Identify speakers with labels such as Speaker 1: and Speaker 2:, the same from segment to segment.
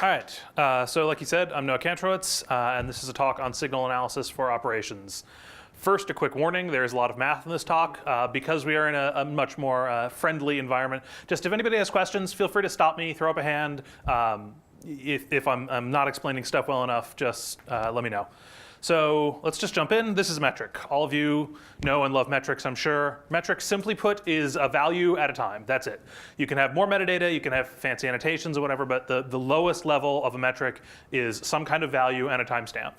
Speaker 1: All right, so like you said, I'm Noah Kantrowitz, and this is a talk on signal analysis for operations. First, a quick warning, there's a lot of math in this talk. Because we are in a much more friendly environment, just if anybody has questions, feel free to stop me, throw up a hand. If I'm not explaining stuff well enough, just let me know. So let's just jump in. This is a metric. All of you know and love metrics, I'm sure. Metric, simply put, is a value at a time. That's it. You can have more metadata, you can have fancy annotations or whatever, but the lowest level of a metric is some kind of value and a timestamp.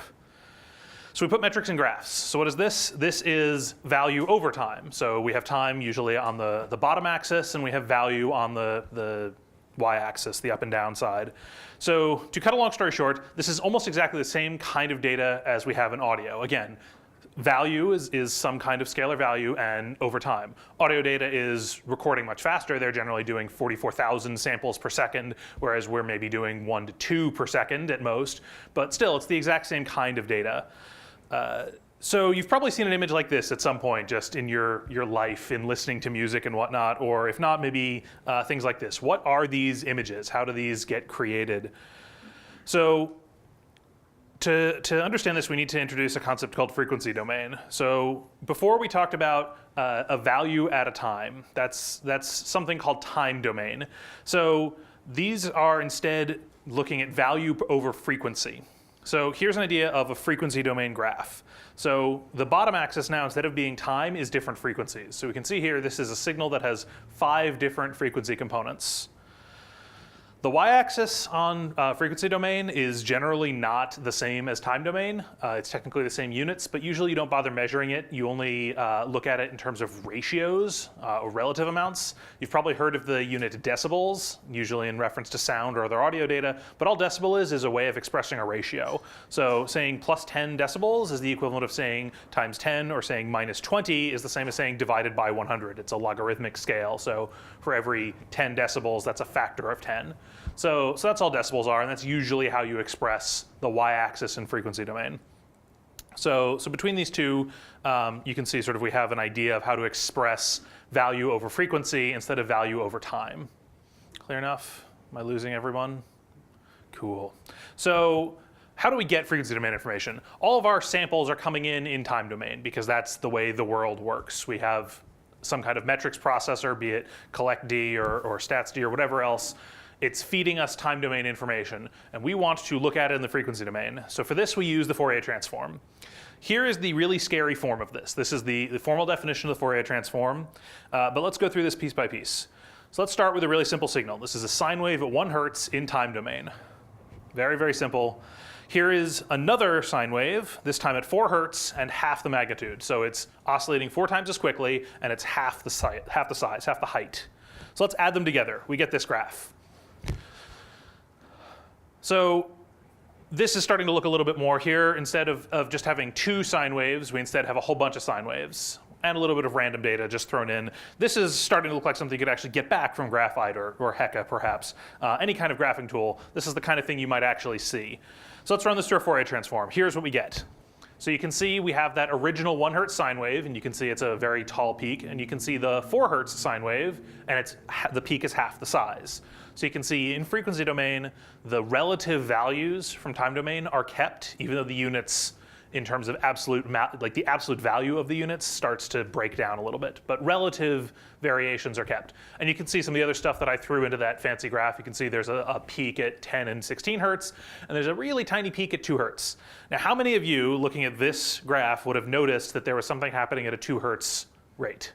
Speaker 1: So we put metrics in graphs. So what is this? This is value over time. So we have time usually on the bottom axis, and we have value on the y-axis, the up and down side. So to cut a long story short, this is almost exactly the same kind of data as we have in audio. Again, value is some kind of scalar value and over time. Audio data is recording much faster. They're generally doing 44,000 samples per second, whereas we're maybe doing 1 to 2 per second at most. But still, it's the exact same kind of data. So you've probably seen an image like this at some point just in your life in listening to music and whatnot, or if not, maybe things like this. What are these images? How do these get created? So to understand this, we need to introduce a concept called frequency domain. So before we talked about a value at a time. That's something called time domain. So these are instead looking at value over frequency. So here's an idea of a frequency domain graph. So the bottom axis now, instead of being time, is different frequencies. So we can see here, this is a signal that has 5 different frequency components. The y-axis on frequency domain is generally not the same as time domain. It's technically the same units, but usually you don't bother measuring it. You only look at it in terms of ratios or relative amounts. You've probably heard of the unit decibels, usually in reference to sound or other audio data, but all decibel is a way of expressing a ratio. So saying plus 10 decibels is the equivalent of saying times 10, or saying minus 20 is the same as saying divided by 100. It's a logarithmic scale, so for every 10 decibels, that's a factor of 10. So that's all decibels are, and that's usually how you express the y-axis in frequency domain. So between these two, you can see sort of we have an idea of how to express value over frequency instead of value over time. Clear enough? Am I losing everyone? Cool. So how do we get frequency domain information? All of our samples are coming in time domain because that's the way the world works. We have some kind of metrics processor, be it collectd or statsd or whatever else. It's feeding us time domain information, and we want to look at it in the frequency domain. So for this, we use the Fourier Transform. Here is the really scary form of this. This is the formal definition of the Fourier Transform, but let's go through this piece by piece. So let's start with a really simple signal. This is a sine wave at 1 hertz in time domain. Very, very simple. Here is another sine wave, this time at 4 hertz and half the magnitude. So it's oscillating 4 times as quickly, and it's half the size, half the height. So let's add them together. We get this graph. So this is starting to look a little bit more here. Instead of just having 2 sine waves, we instead have a whole bunch of sine waves and a little bit of random data just thrown in. This is starting to look like something you could actually get back from graphite or Heka perhaps. Any kind of graphing tool, this is the kind of thing you might actually see. So let's run this through a Fourier transform. Here's what we get. So you can see we have that original 1 hertz sine wave, and you can see it's a very tall peak, and you can see the 4 hertz sine wave, and the peak is half the size. So you can see in frequency domain, the relative values from time domain are kept, even though the units, in terms of the absolute value of the units starts to break down a little bit. But relative variations are kept. And you can see some of the other stuff that I threw into that fancy graph. You can see there's a peak at 10 and 16 hertz, and there's a really tiny peak at 2 hertz. Now, how many of you looking at this graph would have noticed that there was something happening at a 2 hertz rate?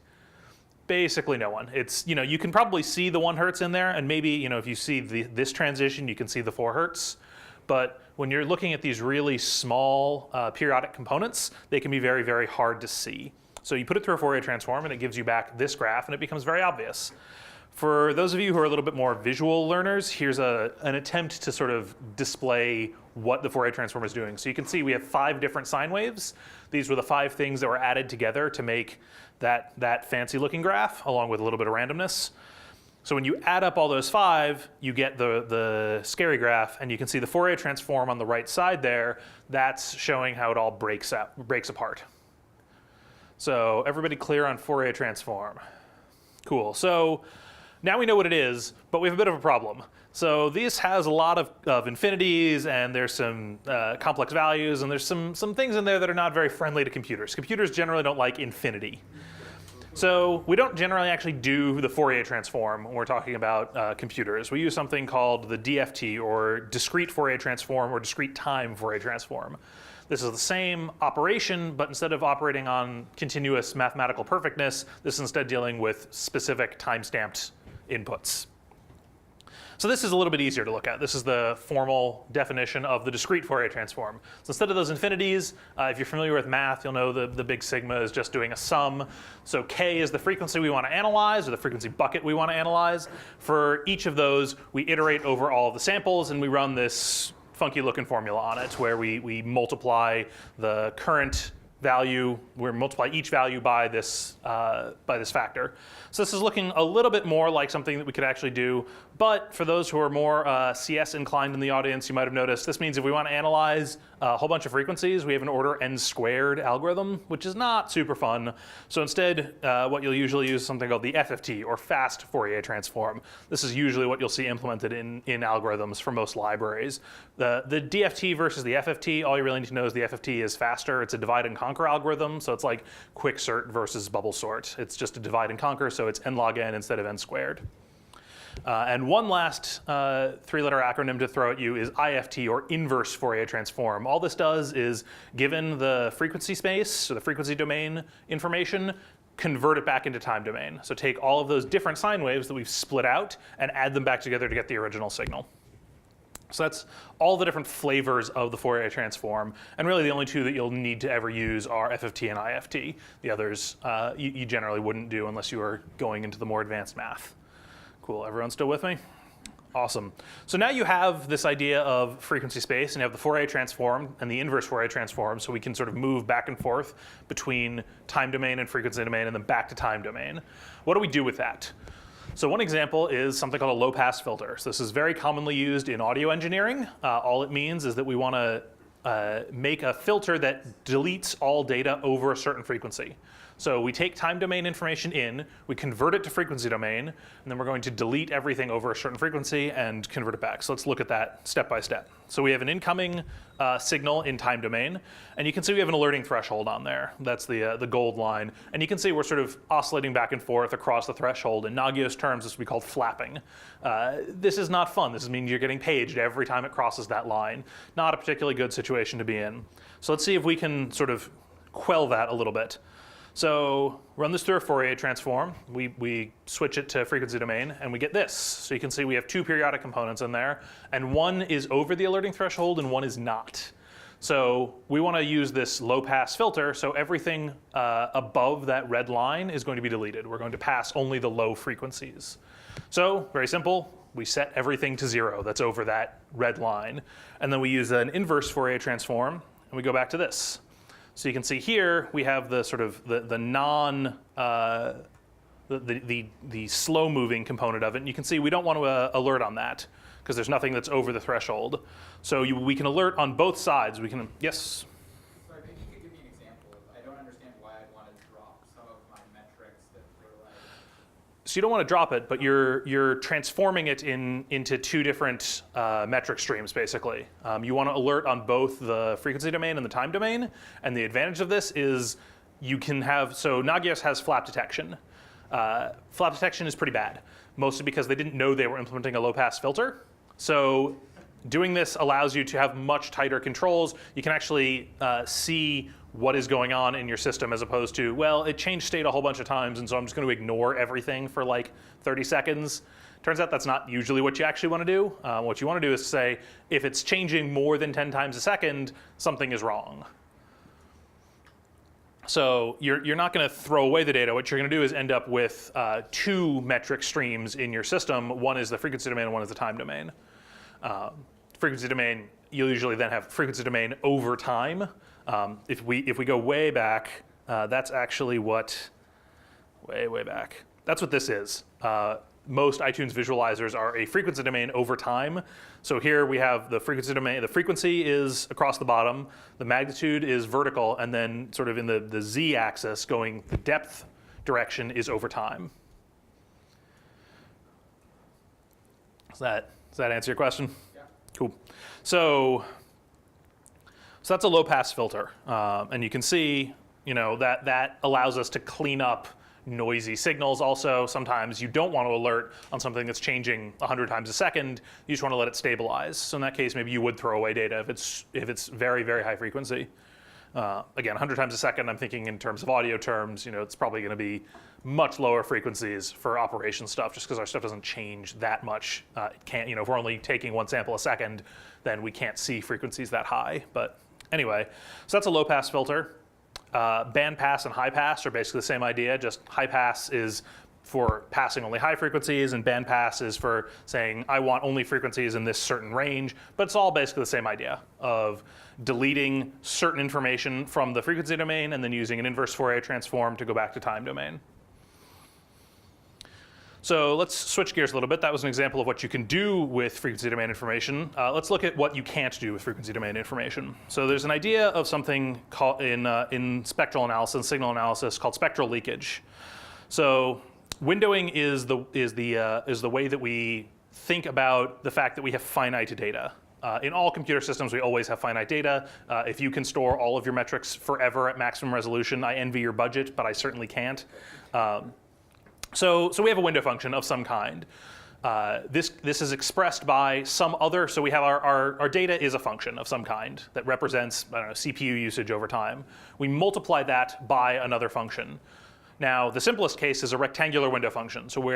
Speaker 1: Basically no one. It's, you can probably see the 1 hertz in there, and maybe, if you see this transition, you can see the 4 hertz. But when you're looking at these really small periodic components, they can be very, very hard to see. So you put it through a Fourier transform, and it gives you back this graph, and it becomes very obvious. For those of you who are a little bit more visual learners, here's an attempt to sort of display what the Fourier transform is doing. So you can see we have 5 different sine waves. These were the 5 things that were added together to make that fancy looking graph, along with a little bit of randomness. So when you add up all those 5, you get the scary graph, and you can see the Fourier transform on the right side there. That's showing how it all breaks apart. So everybody clear on Fourier transform? Cool. So Now we know what it is, but we have a bit of a problem. So this has a lot of infinities, and there's some complex values, and there's some things in there that are not very friendly to computers. Computers generally don't like infinity. So we don't generally actually do the Fourier transform when we're talking about computers. We use something called the DFT, or discrete Fourier transform, or discrete time Fourier transform. This is the same operation, but instead of operating on continuous mathematical perfectness, this is instead dealing with specific time-stamped inputs. So this is a little bit easier to look at. This is the formal definition of the discrete Fourier transform. So instead of those infinities, if you're familiar with math, you'll know the big sigma is just doing a sum. So k is the frequency we want to analyze, or the frequency bucket we want to analyze. For each of those, we iterate over all of the samples, and we run this funky looking formula on it, where we multiply the current value, we multiply each value by this factor. So this is looking a little bit more like something that we could actually do, but for those who are more CS inclined in the audience, you might have noticed this means if we want to analyze a whole bunch of frequencies, we have an order n squared algorithm, which is not super fun. So instead, what you'll usually use is something called the FFT, or fast Fourier transform. This is usually what you'll see implemented in algorithms for most libraries. The DFT versus the FFT, all you really need to know is the FFT is faster. It's a divide and conquer algorithm, so it's like quicksort versus bubble sort. It's just a divide and conquer, so it's n log n instead of n squared. And one last three-letter acronym to throw at you is IFT, or inverse Fourier transform. All this does is, given the frequency space, so the frequency domain information, convert it back into time domain. So take all of those different sine waves that we've split out and add them back together to get the original signal. So that's all the different flavors of the Fourier transform. And really the only two that you'll need to ever use are FFT and IFT. The others you generally wouldn't do unless you are going into the more advanced math. Cool, everyone still with me? Awesome. So now you have this idea of frequency space, and you have the Fourier transform and the inverse Fourier transform, so we can sort of move back and forth between time domain and frequency domain, and then back to time domain. What do we do with that? So one example is something called a low-pass filter. So this is very commonly used in audio engineering. All it means is that we want to make a filter that deletes all data over a certain frequency. So we take time domain information in, we convert it to frequency domain, and then we're going to delete everything over a certain frequency and convert it back. So let's look at that step by step. So we have an incoming signal in time domain, and you can see we have an alerting threshold on there. That's the gold line. And you can see we're sort of oscillating back and forth across the threshold. In Nagios terms, this would be called flapping. This is not fun. This means you're getting paged every time it crosses that line. Not a particularly good situation to be in. So let's see if we can sort of quell that a little bit. So run this through a Fourier transform. We switch it to frequency domain, and we get this. So you can see we have two periodic components in there, and one is over the alerting threshold and one is not. So we want to use this low-pass filter, so everything above that red line is going to be deleted. We're going to pass only the low frequencies. So very simple. We set everything to 0 that's over that red line. And then we use an inverse Fourier transform, and we go back to this. So you can see here we have the sort of the slow-moving component of it, and you can see we don't want to alert on that because there's nothing that's over the threshold. So we can alert on both sides. We can, yes?
Speaker 2: Sorry, maybe you could give me an example. I don't understand why I'd want to drop some of my metrics that were like.
Speaker 1: So you don't want to drop it, but you're transforming it into two different metric streams, basically. You want to alert on both the frequency domain and the time domain, and the advantage of this is you can have, so Nagios has flap detection. Flap detection is pretty bad, mostly because they didn't know they were implementing a low-pass filter. So doing this allows you to have much tighter controls. You can actually see what is going on in your system as opposed to, well, it changed state a whole bunch of times, and so I'm just going to ignore everything for like 30 seconds. Turns out that's not usually what you actually want to do. What you want to do is say, if it's changing more than 10 times a second, something is wrong. So you're not going to throw away the data. What you're going to do is end up with two metric streams in your system. One is the frequency domain, and one is the time domain. Frequency domain, you'll usually then have frequency domain over time. If we go way back, that's actually what, way back. That's what this is. Most iTunes visualizers are a frequency domain over time. So here we have the frequency domain. The frequency is across the bottom. The magnitude is vertical, and then sort of in the z-axis going the depth direction is over time. Does that answer your question?
Speaker 2: Yeah.
Speaker 1: Cool. So that's a low pass filter, and you can see, that allows us to clean up noisy signals. Also, sometimes you don't want to alert on something that's changing 100 times a second. You just want to let it stabilize. So in that case, maybe you would throw away data if it's very, very high frequency. Again, 100 times a second, I'm thinking in terms of audio terms, it's probably going to be much lower frequencies for operation stuff, just because our stuff doesn't change that much. It can't, if we're only taking one sample a second, then we can't see frequencies that high. But anyway, so that's a low pass filter. Band pass and high pass are basically the same idea, just high pass is for passing only high frequencies, and band pass is for saying I want only frequencies in this certain range, but it's all basically the same idea of deleting certain information from the frequency domain and then using an inverse Fourier transform to go back to time domain. So let's switch gears a little bit. That was an example of what you can do with frequency domain information. Let's look at what you can't do with frequency domain information. So there's an idea of something called in spectral analysis, signal analysis, called spectral leakage. So windowing is the way that we think about the fact that we have finite data. In all computer systems, we always have finite data. If you can store all of your metrics forever at maximum resolution, I envy your budget, but I certainly can't. So we have a window function of some kind. This is expressed by some other, so we have our data is a function of some kind that represents, CPU usage over time. We multiply that by another function. Now, the simplest case is a rectangular window function. So we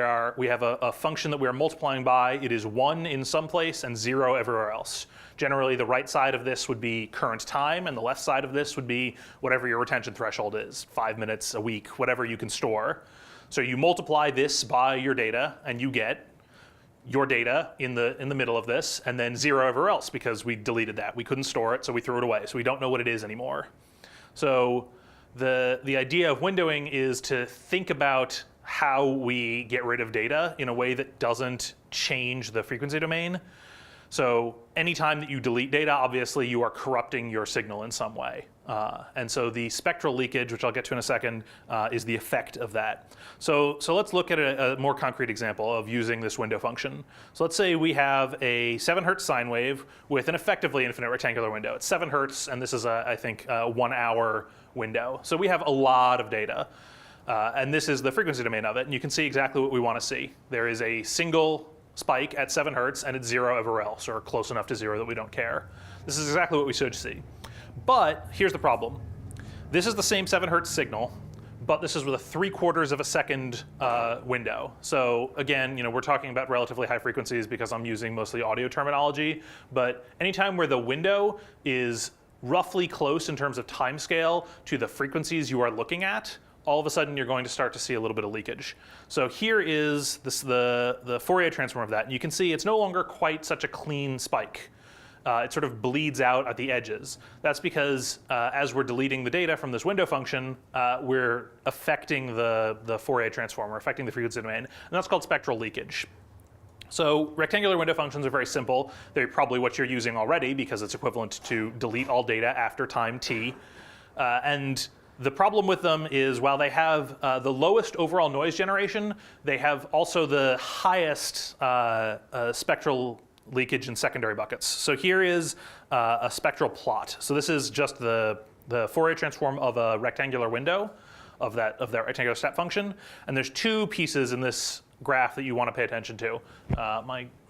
Speaker 1: have a function that we are multiplying by. It is 1 in some place and 0 everywhere else. Generally, the right side of this would be current time, and the left side of this would be whatever your retention threshold is, 5 minutes, a week, whatever you can store. So you multiply this by your data, and you get your data in the middle of this, and then 0 everywhere else, because we deleted that. We couldn't store it, so we threw it away. So we don't know what it is anymore. So the idea of windowing is to think about how we get rid of data in a way that doesn't change the frequency domain. So anytime that you delete data, obviously you are corrupting your signal in some way. And so the spectral leakage, which I'll get to in a second, is the effect of that. So let's look at a more concrete example of using this window function. So let's say we have a 7 hertz sine wave with an effectively infinite rectangular window. It's 7 hertz, and this is, I think, a 1 hour window. So we have a lot of data. And this is the frequency domain of it. And you can see exactly what we want to see. There is a single spike at 7 hertz, and it's 0 everywhere else, or close enough to 0 that we don't care. This is exactly what we should see. But here's the problem. This is the same 7 hertz signal, but this is with a 3/4 of a second window. So again, we're talking about relatively high frequencies because I'm using mostly audio terminology. But anytime where the window is roughly close in terms of time scale to the frequencies you are looking at, all of a sudden you're going to start to see a little bit of leakage. So here is the Fourier transform of that. And you can see it's no longer quite such a clean spike. It sort of bleeds out at the edges. That's because as we're deleting the data from this window function, we're affecting the Fourier transform, we're affecting the frequency domain, and that's called spectral leakage. So rectangular window functions are very simple. They're probably what you're using already because it's equivalent to delete all data after time t. And the problem with them is while they have the lowest overall noise generation, they have also the highest spectral leakage in secondary buckets. So here is a spectral plot. So this is just the Fourier transform of a rectangular window of that rectangular step function. And there's 2 pieces in this graph that you want to pay attention to.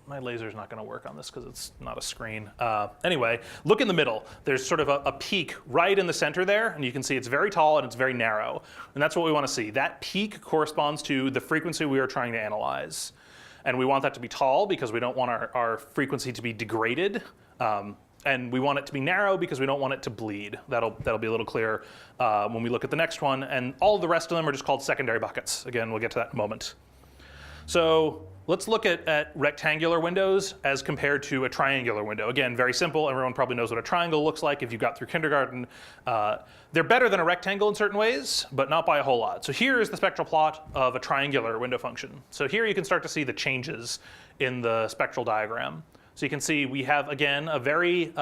Speaker 1: My laser's not going to work on this because it's not a screen. Anyway, look in the middle. There's sort of a peak right in the center there, and you can see it's very tall and it's very narrow. And that's what we want to see. That peak corresponds to the frequency we are trying to analyze. And we want that to be tall because we don't want our frequency to be degraded. And we want it to be narrow because we don't want it to bleed. That'll be a little clearer when we look at the next one. And all of the rest of them are just called secondary buckets. Again, we'll get to that in a moment. So let's look at rectangular windows as compared to a triangular window. Again, very simple. Everyone probably knows what a triangle looks like if you got through kindergarten. They're better than a rectangle in certain ways, but not by a whole lot. So here is the spectral plot of a triangular window function. So here you can start to see the changes in the spectral diagram. So you can see we have, again, a very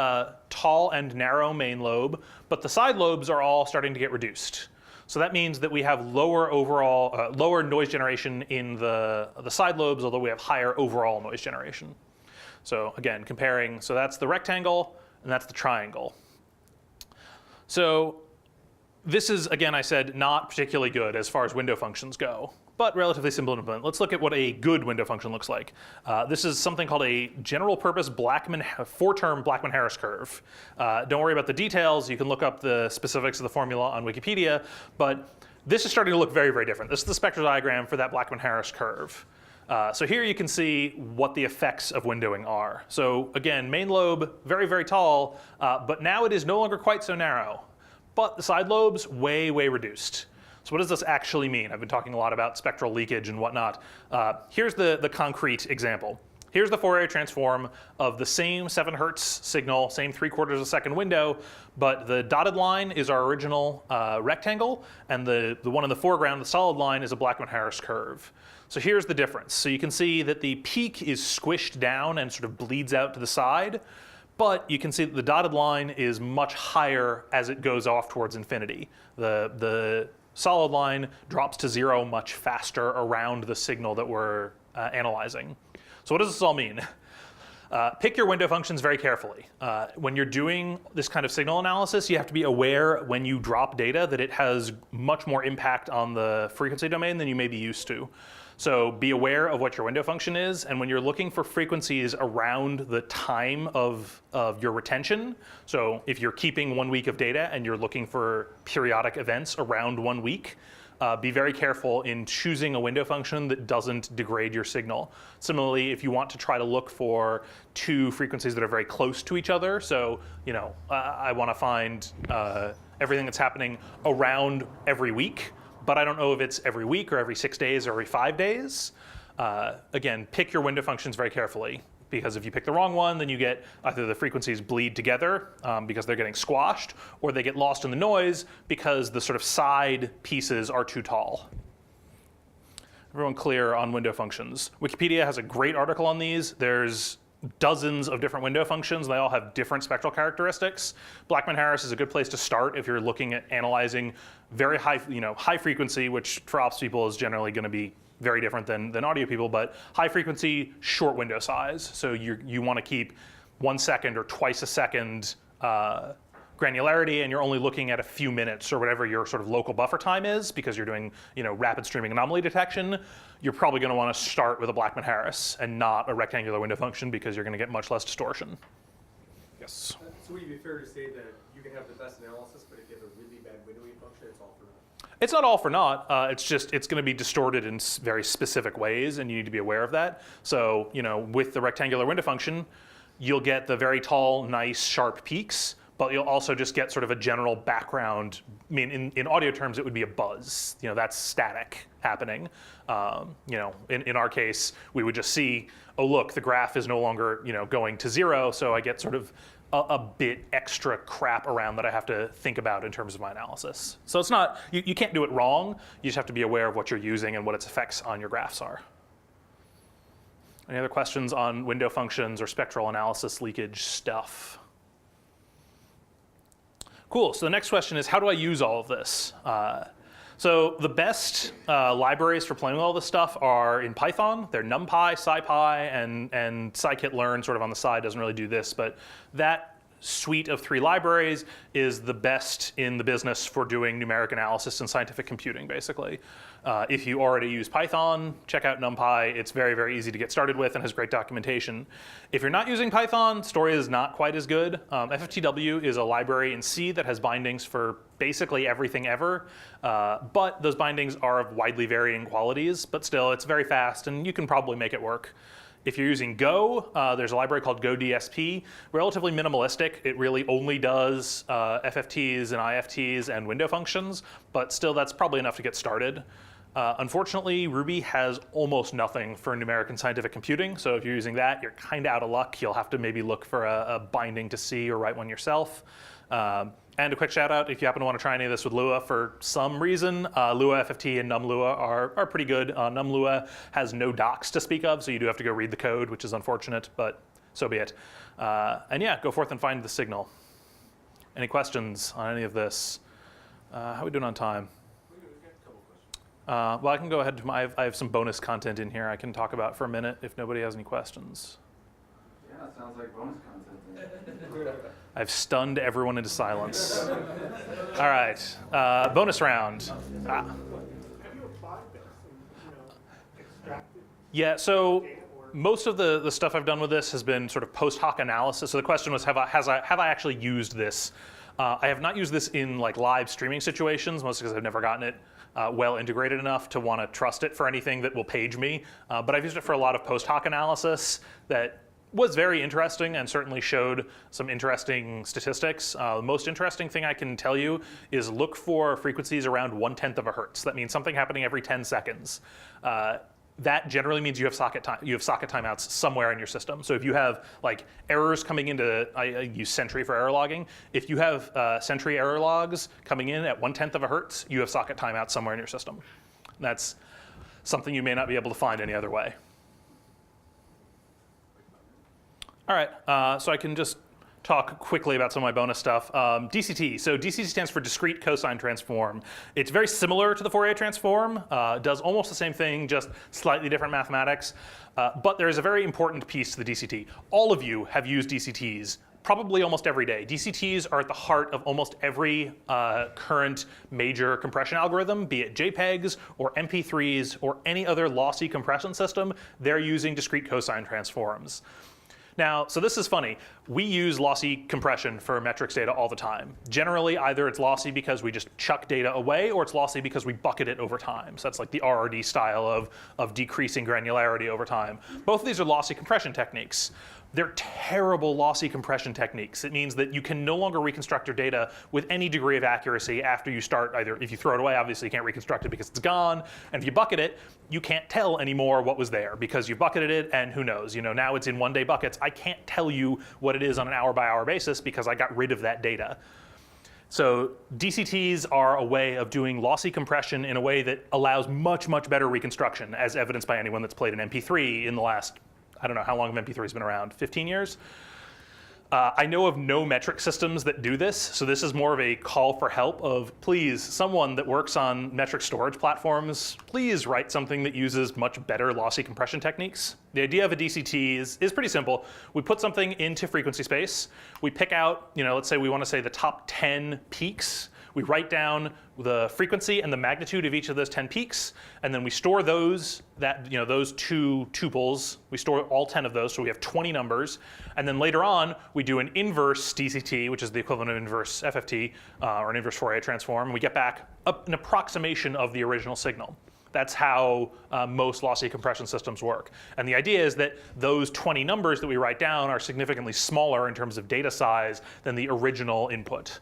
Speaker 1: tall and narrow main lobe, but the side lobes are all starting to get reduced. So that means that we have lower overall, lower noise generation in the side lobes, although we have higher overall noise generation. So again, comparing, so that's the rectangle and that's the triangle. So this is, again, I said, not particularly good as far as window functions go, but relatively simple to implement. Let's look at what a good window function looks like. This is something called a general purpose four-term Blackman-Harris curve. Don't worry about the details. You can look up the specifics of the formula on Wikipedia, but this is starting to look very, very different. This is the spectral diagram for that Blackman-Harris curve. So here you can see what the effects of windowing are. So again, main lobe, very, very tall, but now it is no longer quite so narrow. But the side lobes, way, way reduced. So what does this actually mean? I've been talking a lot about spectral leakage and whatnot. Here's the concrete example. Here's the Fourier transform of the same 7 hertz signal, same 3/4 of a second window, but the dotted line is our original rectangle, and the one in the foreground, the solid line, is a Blackman-Harris curve. So here's the difference. So you can see that the peak is squished down and sort of bleeds out to the side, but you can see that the dotted line is much higher as it goes off towards infinity. The solid line drops to 0 much faster around the signal that we're analyzing. So what does this all mean? Pick your window functions very carefully. When you're doing this kind of signal analysis, you have to be aware when you drop data that it has much more impact on the frequency domain than you may be used to. So be aware of what your window function is, and when you're looking for frequencies around the time of your retention, so if you're keeping 1 week of data and you're looking for periodic events around 1 week, be very careful in choosing a window function that doesn't degrade your signal. Similarly, if you want to try to look for 2 frequencies that are very close to each other, so I want to find everything that's happening around every week, but I don't know if it's every week or every 6 days or every 5 days. Again, pick your window functions very carefully, because if you pick the wrong one, then you get either the frequencies bleed together because they're getting squashed, or they get lost in the noise because the sort of side pieces are too tall. Everyone clear on window functions? Wikipedia has a great article on these. There's dozens of different window functions. They all have different spectral characteristics. Blackman-Harris is a good place to start if you're looking at analyzing very high, high frequency, which for ops people is generally going to be very different than audio people, but high frequency, short window size. So you want to keep 1 second or twice a second granularity, and you're only looking at a few minutes or whatever your sort of local buffer time is, because you're doing rapid streaming anomaly detection. You're probably going to want to start with a Blackman-Harris and not a rectangular window function, because you're going to get much less distortion. Yes?
Speaker 3: So would it be fair to say that you can have the best analysis, but if you have a really bad windowing function, it's all for naught?
Speaker 1: It's not all for naught. It's going to be distorted in very specific ways, and you need to be aware of that. So with the rectangular window function, you'll get the very tall, nice, sharp peaks, but you'll also just get sort of a general background. I mean, in audio terms, it would be a buzz. That's static happening. In our case, we would just see, oh look, the graph is no longer going to 0, so I get sort of a bit extra crap around that I have to think about in terms of my analysis. So it's not, you can't do it wrong. You just have to be aware of what you're using and what its effects on your graphs are. Any other questions on window functions or spectral analysis leakage stuff? Cool, so the next question is, how do I use all of this? So the best libraries for playing with all this stuff are in Python. They're NumPy, SciPy, and scikit-learn sort of on the side doesn't really do this, but that suite of 3 libraries is the best in the business for doing numeric analysis and scientific computing, basically. If you already use Python, check out NumPy. It's very, very easy to get started with and has great documentation. If you're not using Python, story is not quite as good. FFTW is a library in C that has bindings for basically everything ever, but those bindings are of widely varying qualities, but still it's very fast and you can probably make it work. If you're using Go, there's a library called go-dsp, relatively minimalistic. It really only does FFTs and IFTs and window functions, but still that's probably enough to get started. Unfortunately, Ruby has almost nothing for numeric and scientific computing, so if you're using that, you're kind of out of luck. You'll have to maybe look for a binding to C or write one yourself. And a quick shout out, if you happen to want to try any of this with Lua for some reason, Lua FFT and NumLua are pretty good. NumLua has no docs to speak of, so you do have to go read the code, which is unfortunate, but so be it. And yeah, go forth and find the signal. Any questions on any of this? How are we doing on time? Well, I can go ahead to I have some bonus content in here I can talk about for a minute if nobody has any questions.
Speaker 4: Yeah, it sounds like bonus content.
Speaker 1: I've stunned everyone into silence. All right, bonus round.
Speaker 3: Have you applied this and extracted
Speaker 1: Yeah, so
Speaker 3: data or?
Speaker 1: most of the stuff I've done with this has been sort of post hoc analysis. So the question was, have I actually used this? I have not used this in like live streaming situations, mostly because I've never gotten it well integrated enough to want to trust it for anything that will page me. But I've used it for a lot of post hoc analysis that was very interesting and certainly showed some interesting statistics. The most interesting thing I can tell you is look for frequencies around 1/10 of a hertz. That means something happening every 10 seconds. That generally means you have socket timeouts somewhere in your system. So if you have like errors coming into, I use Sentry for error logging. If you have Sentry error logs coming in at 1/10 of a hertz, you have socket timeouts somewhere in your system. That's something you may not be able to find any other way. All right, so I can just talk quickly about some of my bonus stuff. DCT, so DCT stands for discrete cosine transform. It's very similar to the Fourier transform, does almost the same thing, just slightly different mathematics. But there is a very important piece to the DCT. All of you have used DCTs probably almost every day. DCTs are at the heart of almost every current major compression algorithm, be it JPEGs or MP3s or any other lossy compression system. They're using discrete cosine transforms. Now, so this is funny. We use lossy compression for metrics data all the time. Generally, either it's lossy because we just chuck data away, or it's lossy because we bucket it over time. So that's like the RRD style of decreasing granularity over time. Both of these are lossy compression techniques. They're terrible lossy compression techniques. It means that you can no longer reconstruct your data with any degree of accuracy after you start either, if you throw it away, obviously you can't reconstruct it because it's gone, and if you bucket it, you can't tell anymore what was there because you bucketed it, and who knows, now it's in one-day buckets. I can't tell you what it is on an hour-by-hour basis because I got rid of that data. So DCTs are a way of doing lossy compression in a way that allows much, much better reconstruction, as evidenced by anyone that's played an MP3 in the last, I don't know how long MP3 has been around, 15 years? I know of no metric systems that do this, so this is more of a call for help of, please, someone that works on metric storage platforms, please write something that uses much better lossy compression techniques. The idea of a DCT is pretty simple. We put something into frequency space. We pick out, let's say we want to say the top 10 peaks. We write down the frequency and the magnitude of each of those 10 peaks, and then we store those two tuples. We store all 10 of those, so we have 20 numbers. And then later on, we do an inverse DCT, which is the equivalent of inverse FFT, or an inverse Fourier transform, and we get back an approximation of the original signal. That's how most lossy compression systems work. And the idea is that those 20 numbers that we write down are significantly smaller in terms of data size than the original input.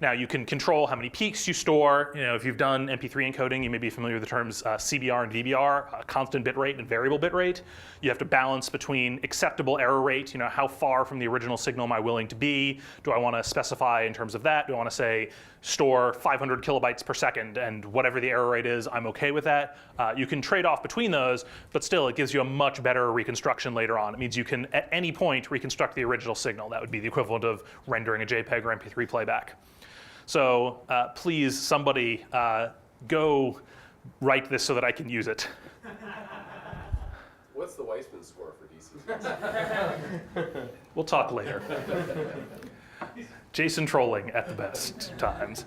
Speaker 1: Now, you can control how many peaks you store. If you've done MP3 encoding, you may be familiar with the terms CBR and VBR, constant bit rate and variable bit rate. You have to balance between acceptable error rate, how far from the original signal am I willing to be? Do I want to specify in terms of that? Do I want to say store 500 kilobytes per second, and whatever the error rate is, I'm okay with that? You can trade off between those, but still it gives you a much better reconstruction later on. It means you can, at any point, reconstruct the original signal. That would be the equivalent of rendering a JPEG or MP3 playback. So please, somebody go write this so that I can use it.
Speaker 5: What's the Weissman score for DCTs?
Speaker 1: We'll talk later. Jason trolling at the best times.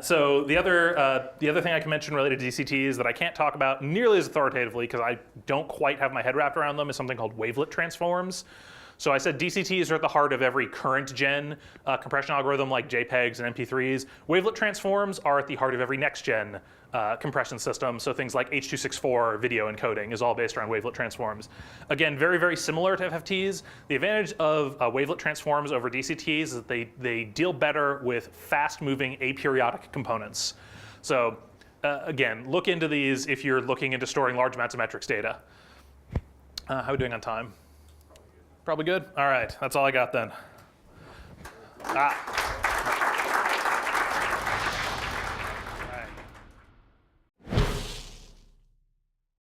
Speaker 1: So the other thing I can mention related to DCTs that I can't talk about nearly as authoritatively because I don't quite have my head wrapped around them is something called wavelet transforms. So I said DCTs are at the heart of every current gen compression algorithm like JPEGs and MP3s. Wavelet transforms are at the heart of every next gen compression system. So things like H.264 video encoding is all based around wavelet transforms. Again, very, very similar to FFTs. The advantage of wavelet transforms over DCTs is that they deal better with fast moving aperiodic components. So again, look into these if you're looking into storing large amounts of metrics data. How are we doing on time? Probably good? All right, that's all I got then.